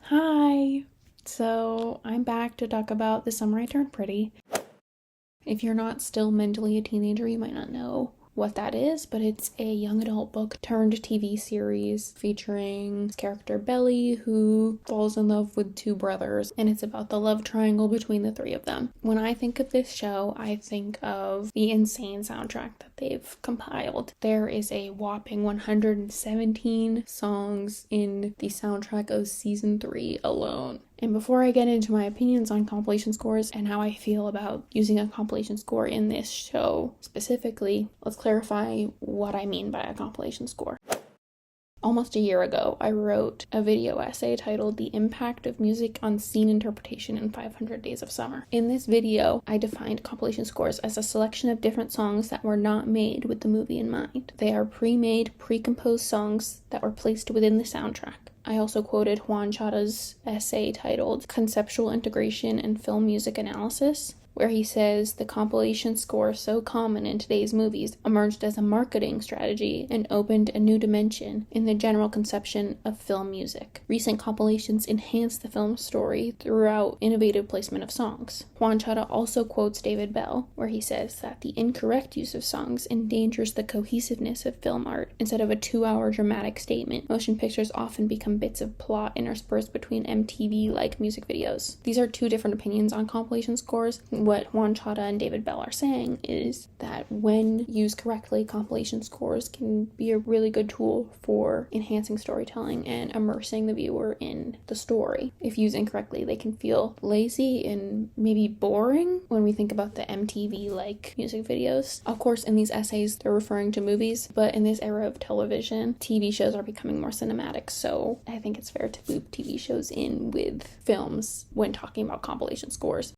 Hi! So, I'm back to talk about The Summer I Turned Pretty. If you're not still mentally a teenager, you might not know what that is, but it's a young adult book turned TV series featuring character Belly, who falls in love with two brothers, and it's about the love triangle between the three of them. When I think of this show, I think of the insane soundtrack that they've compiled. There is a whopping 117 songs in the soundtrack of season 3 alone. And before I get into my opinions on compilation scores and how I feel about using a compilation score in this show specifically, let's clarify what I mean by a compilation score. Almost a year ago, I wrote a video essay titled The Impact of Music on Scene Interpretation in 500 Days of Summer. In this video, I defined compilation scores as a selection of different songs that were not made with the movie in mind. They are pre-made, pre-composed songs that were placed within the soundtrack. I also quoted Juan Chata's essay titled Conceptual Integration and Film Music Analysis, where he says the compilation score, so common in today's movies, emerged as a marketing strategy and opened a new dimension in the general conception of film music. Recent compilations enhance the film story throughout innovative placement of songs. Juan Chata also quotes David Bell, where he says that the incorrect use of songs endangers the cohesiveness of film art. Instead of a 2-hour dramatic statement, motion pictures often become bits of plot interspersed between MTV-like music videos. These are two different opinions on compilation scores. What Juan Chata and David Bell are saying is that when used correctly, compilation scores can be a really good tool for enhancing storytelling and immersing the viewer in the story. If used incorrectly, they can feel lazy and maybe boring when we think about the MTV-like music videos. Of course, in these essays, they're referring to movies, but in this era of television, TV shows are becoming more cinematic, so I think it's fair to loop TV shows in with films when talking about compilation scores.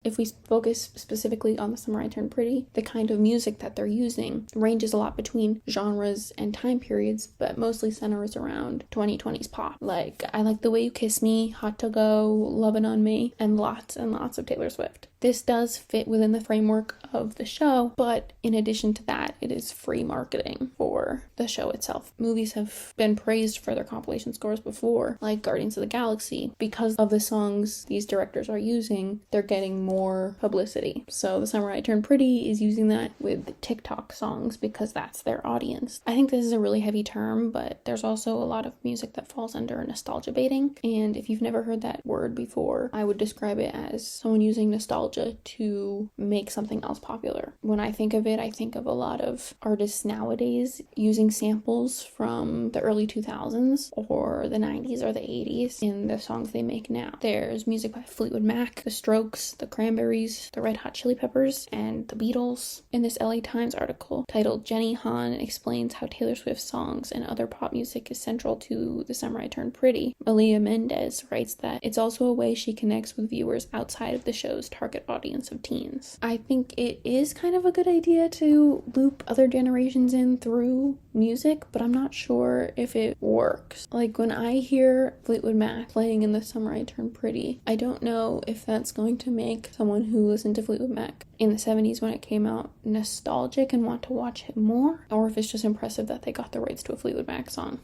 If we focus specifically on The Summer I Turned Pretty, the kind of music that they're using ranges a lot between genres and time periods, but mostly centers around 2020s pop. Like I Like the Way You Kiss Me, Hot to Go, Lovin' on Me, and lots of Taylor Swift. This does fit within the framework of the show, but in addition to that, it is free marketing for the show itself. Movies have been praised for their compilation scores before, like Guardians of the Galaxy. Because of the songs these directors are using, they're getting more publicity. So The Summer I Turned Pretty is using that with TikTok songs because that's their audience. I think this is a really heavy term, but there's also a lot of music that falls under nostalgia baiting. And if you've never heard that word before, I would describe it as someone using nostalgia to make something else popular. When I think of it, I think of a lot of artists nowadays using samples from the early 2000s or the 90s or the 80s in the songs they make now. There's music by Fleetwood Mac, The Strokes, The Cranberries, the Red Hot Chili Peppers, and the Beatles. In this LA Times article titled Jenny Han explains how Taylor Swift's songs and other pop music is central to The Summer I Turned Pretty, Malia Mendez writes that it's also a way she connects with viewers outside of the show's target audience of teens. I think it is kind of a good idea to loop other generations in through music, but I'm not sure if it works. Like when I hear Fleetwood Mac playing in The Summer I Turned Pretty, I don't know if that's going to make someone who listened to Fleetwood Mac in the 70s when it came out nostalgic and want to watch it more, or if it's just impressive that they got the rights to a Fleetwood Mac song.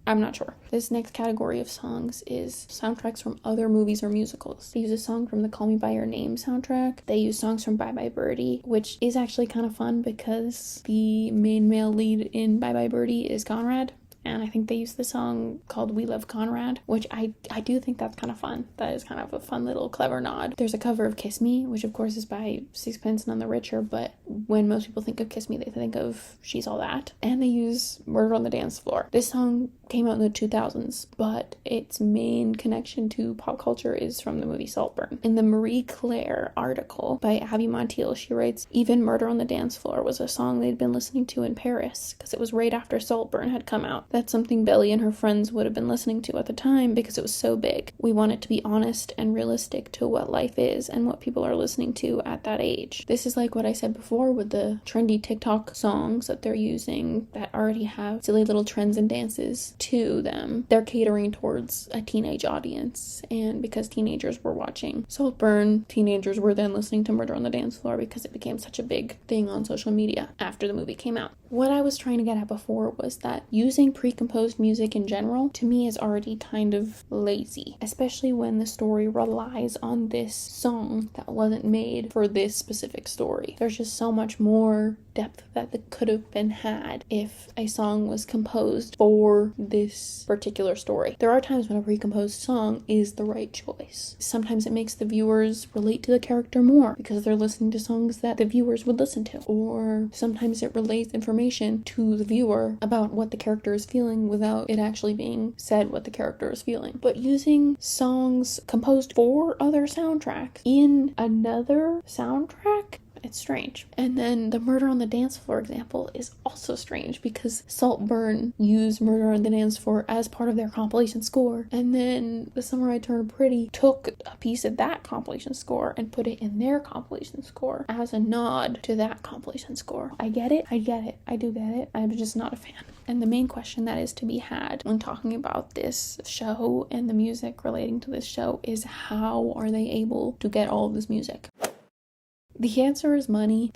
I'm not sure. This next category of songs is soundtracks from other movies or musicals. They use a song from the Call Me By Your Name soundtrack. They use songs from Bye Bye Birdie, which is actually kind of fun because the main male lead in Bye Bye Birdie is Conrad. And I think they use the song called We Love Conrad, which I do think that's kind of fun. That is kind of a fun little clever nod. There's a cover of Kiss Me, which of course is by Sixpence None the Richer, but when most people think of Kiss Me, they think of She's All That. And they use Murder on the Dance Floor. This song came out in the 2000s, but its main connection to pop culture is from the movie Saltburn. In the Marie Claire article by Abby Montiel, she writes, even Murder on the Dance Floor was a song they'd been listening to in Paris, because it was right after Saltburn had come out. That's something Belly and her friends would have been listening to at the time because it was so big. We want it to be honest and realistic to what life is and what people are listening to at that age. This is like what I said before with the trendy TikTok songs that they're using that already have silly little trends and dances to them. They're catering towards a teenage audience, and because teenagers were watching Saltburn, teenagers were then listening to Murder on the Dance Floor because it became such a big thing on social media after the movie came out. What I was trying to get at before was that using pre-composed music in general, to me, is already kind of lazy, especially when the story relies on this song that wasn't made for this specific story. There's just so much more depth that could have been had if a song was composed for this particular story. There are times when a pre-composed song is the right choice. Sometimes it makes the viewers relate to the character more because they're listening to songs that the viewers would listen to, or sometimes it relays information to the viewer about what the character is feeling without it actually being said what the character is feeling. But using songs composed for other soundtracks in another soundtrack, it's strange. And then the Murder on the Dance Floor example is also strange because Saltburn used Murder on the Dance Floor as part of their compilation score, and then The Summer I Turned Pretty took a piece of that compilation score and put it in their compilation score as a nod to that compilation score. I get it. I do get it. I'm just not a fan. And the main question that is to be had when talking about this show and the music relating to this show is, how are they able to get all of this music? The answer is money.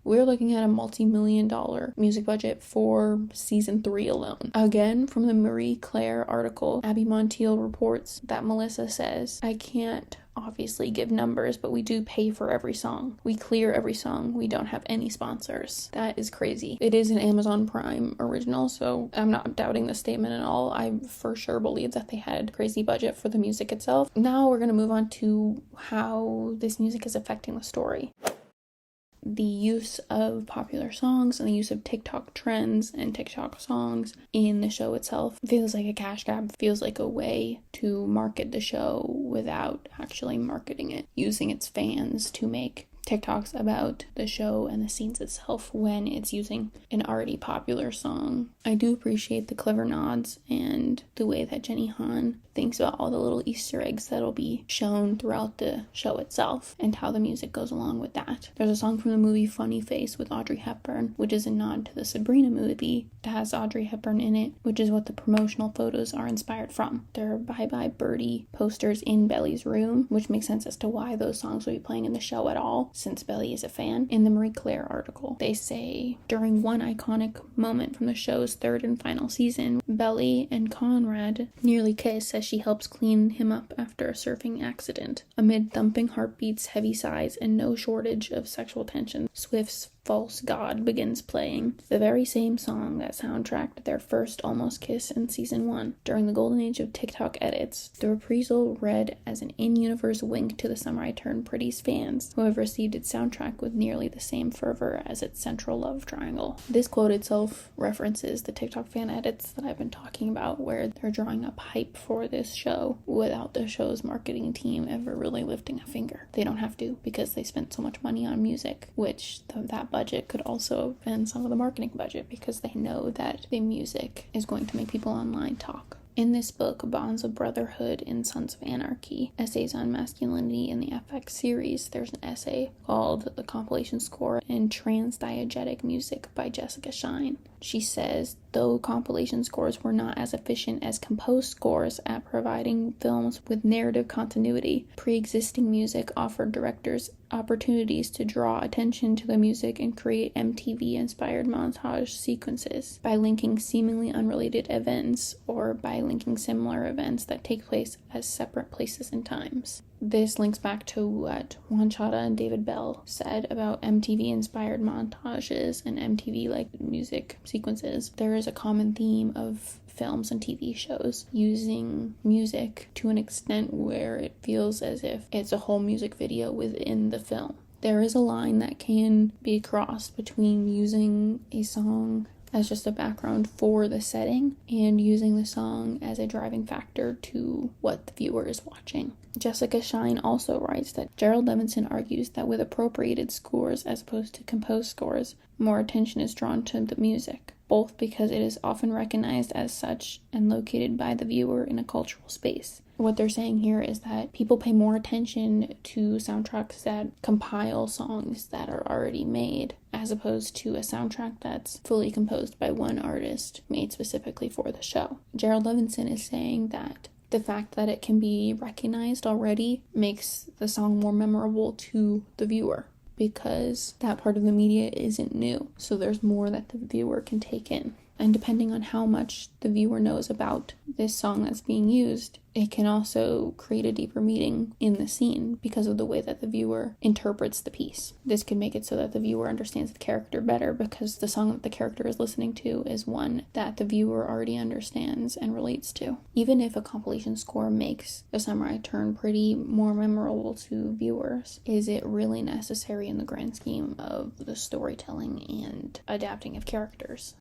We're looking at a multi-million-dollar music budget for season 3 alone. Again, from the Marie Claire article, Abby Montiel reports that Melissa says, "I can't obviously give numbers, but we do pay for every song. We clear every song. We don't have any sponsors." That is crazy. It is an Amazon Prime original, so I'm not doubting the statement at all. I for sure believe that they had crazy budget for the music itself. Now we're going to move on to how this music is affecting the story. The use of popular songs and the use of TikTok trends and TikTok songs in the show itself feels like a cash grab, feels like a way to market the show without actually marketing it, using its fans to make TikToks about the show and the scenes itself when it's using an already popular song. I do appreciate the clever nods and the way that Jenny Han thinks about all the little Easter eggs that'll be shown throughout the show itself and how the music goes along with that. There's a song from the movie Funny Face with Audrey Hepburn, which is a nod to the Sabrina movie that has Audrey Hepburn in it, which is what the promotional photos are inspired from. There are Bye Bye Birdie posters in Belly's room, which makes sense as to why those songs will be playing in the show at all, since Belly is a fan. In the Marie Claire article, they say, during one iconic moment from the show's 3rd and final season, Belly and Conrad nearly kiss as she helps clean him up after a surfing accident. Amid thumping heartbeats, heavy sighs, and no shortage of sexual tension, Swift's False God begins playing, the very same song that soundtracked their first almost kiss in season 1. During the golden age of TikTok edits, the reprisal read as an in-universe wink to the Summer I Turned Pretty's fans, who have received its soundtrack with nearly the same fervor as its central love triangle. This quote itself references the TikTok fan edits that I've been talking about, where they're drawing up hype for this show without the show's marketing team ever really lifting a finger. They don't have to, because they spent so much money on music, which that budget could also have been some of the marketing budget, because they know that the music is going to make people online talk. In this book, Bonds of Brotherhood and Sons of Anarchy, Essays on Masculinity in the FX series, there's an essay called The Compilation Score in Transdiegetic Music by Jessica Shine. She says, though compilation scores were not as efficient as composed scores at providing films with narrative continuity, pre-existing music offered directors opportunities to draw attention to the music and create MTV-inspired montage sequences by linking seemingly unrelated events or by linking similar events that take place as separate places and times. This links back to what Juan Chata and David Bell said about MTV-inspired montages and MTV-like music sequences. There is a common theme of films and TV shows using music to an extent where it feels as if it's a whole music video within the film. There is a line that can be crossed between using a song as just a background for the setting and using the song as a driving factor to what the viewer is watching. Jessica Shine also writes that Gerald Levinson argues that with appropriated scores as opposed to composed scores, more attention is drawn to the music, both because it is often recognized as such and located by the viewer in a cultural space. What they're saying here is that people pay more attention to soundtracks that compile songs that are already made, as opposed to a soundtrack that's fully composed by one artist, made specifically for the show. Gerald Levinson is saying that the fact that it can be recognized already makes the song more memorable to the viewer. because that part of the media isn't new, so there's more that the viewer can take in. And depending on how much the viewer knows about this song that's being used, it can also create a deeper meaning in the scene because of the way that the viewer interprets the piece. This can make it so that the viewer understands the character better because the song that the character is listening to is one that the viewer already understands and relates to. Even if a compilation score makes The Summer I Turned Pretty more memorable to viewers, is it really necessary in the grand scheme of the storytelling and adapting of characters?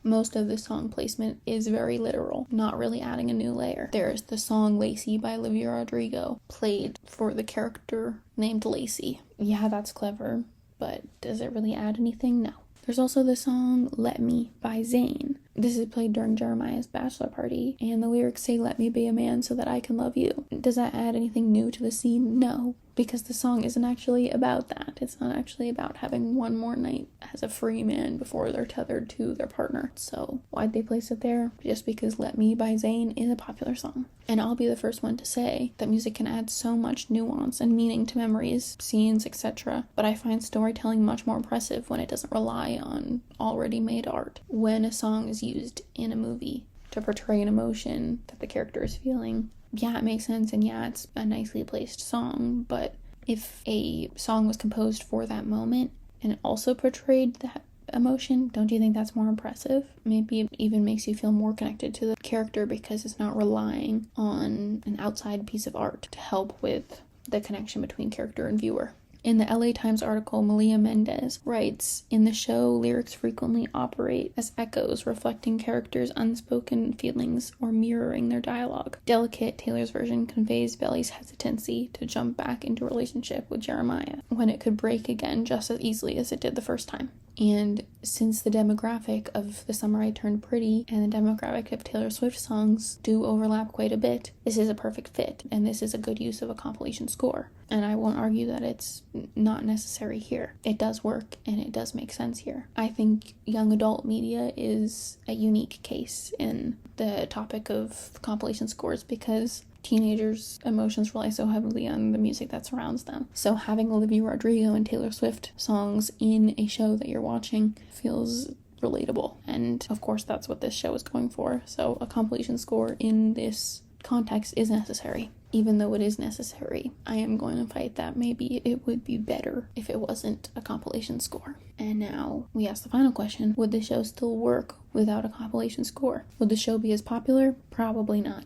Most of the song placement is very literal, not really adding a new layer. There's the song Lacey by Olivia Rodrigo, played for the character named Lacey. Yeah, that's clever, but does it really add anything? No. There's also the song Let Me by Zayn. This is played during Jeremiah's bachelor party, and the lyrics say, "Let me be a man so that I can love you." Does that add anything new to the scene? No, because the song isn't actually about that. It's not actually about having one more night as a free man before they're tethered to their partner. So why'd they place it there? Just because Let Me by Zayn is a popular song. And I'll be the first one to say that music can add so much nuance and meaning to memories, scenes, etc. But I find storytelling much more impressive when it doesn't rely on already made art. When a song is used in a movie to portray an emotion that the character is feeling, yeah, it makes sense, and yeah, it's a nicely placed song, but if a song was composed for that moment and it also portrayed that emotion, don't you think that's more impressive? Maybe it even makes you feel more connected to the character because it's not relying on an outside piece of art to help with the connection between character and viewer. In the LA Times article, Malia Mendez writes, "In the show, lyrics frequently operate as echoes, reflecting characters' unspoken feelings or mirroring their dialogue. Delicate, Taylor's version conveys Belly's hesitancy to jump back into a relationship with Jeremiah, when it could break again just as easily as it did the first time." And since the demographic of The Summer I Turned Pretty and the demographic of Taylor Swift songs do overlap quite a bit, this is a perfect fit, and this is a good use of a compilation score. And I won't argue that it's not necessary here. It does work, and it does make sense here. I think young adult media is a unique case in the topic of compilation scores because teenagers' emotions rely so heavily on the music that surrounds them. So having Olivia Rodrigo and Taylor Swift songs in a show that you're watching feels relatable. And of course that's what this show is going for. So a compilation score in this context is necessary. Even though it is necessary, I am going to fight that maybe it would be better if it wasn't a compilation score. And now we ask the final question: would the show still work without a compilation score? Would the show be as popular? Probably not.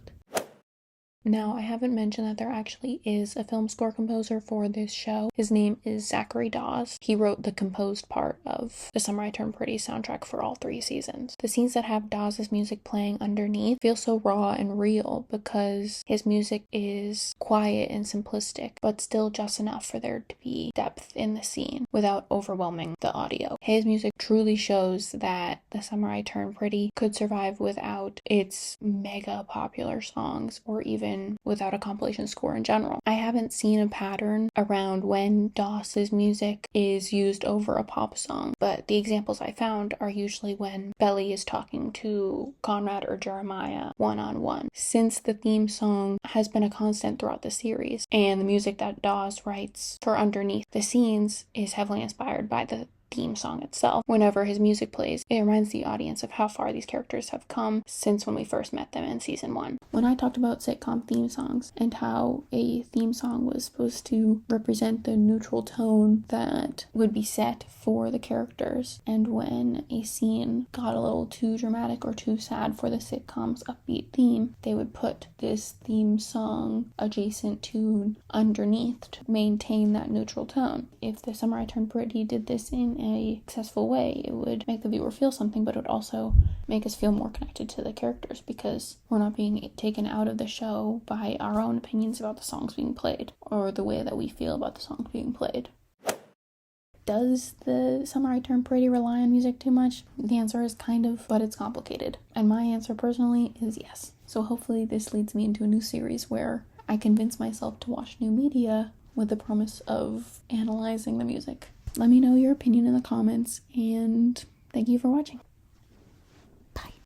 Now, I haven't mentioned that there actually is a film score composer for this show. His name is Zachary Dawes. He wrote the composed part of The Summer I Turned Pretty soundtrack for all 3 seasons. The scenes that have Dawes' music playing underneath feel so raw and real because his music is quiet and simplistic, but still just enough for there to be depth in the scene without overwhelming the audio. His music truly shows that The Summer I Turned Pretty could survive without its mega popular songs or even without a compilation score in general. I haven't seen a pattern around when Dawes' music is used over a pop song, but the examples I found are usually when Belly is talking to Conrad or Jeremiah one-on-one. Since the theme song has been a constant throughout the series, and the music that Dawes writes for underneath the scenes is heavily inspired by the theme song itself. Whenever his music plays, it reminds the audience of how far these characters have come since when we first met them in season 1. When I talked about sitcom theme songs and how a theme song was supposed to represent the neutral tone that would be set for the characters, and when a scene got a little too dramatic or too sad for the sitcom's upbeat theme, they would put this theme song adjacent tune underneath to maintain that neutral tone. If The Summer I Turned Pretty did this in a successful way, it would make the viewer feel something, but it would also make us feel more connected to the characters because we're not being taken out of the show by our own opinions about the songs being played or the way that we feel about the songs being played. Does The Summer I Turned Pretty rely on music too much? The answer is kind of, but it's complicated. And my answer personally is yes. So hopefully this leads me into a new series where I convince myself to watch new media with the promise of analyzing the music. Let me know your opinion in the comments, and thank you for watching.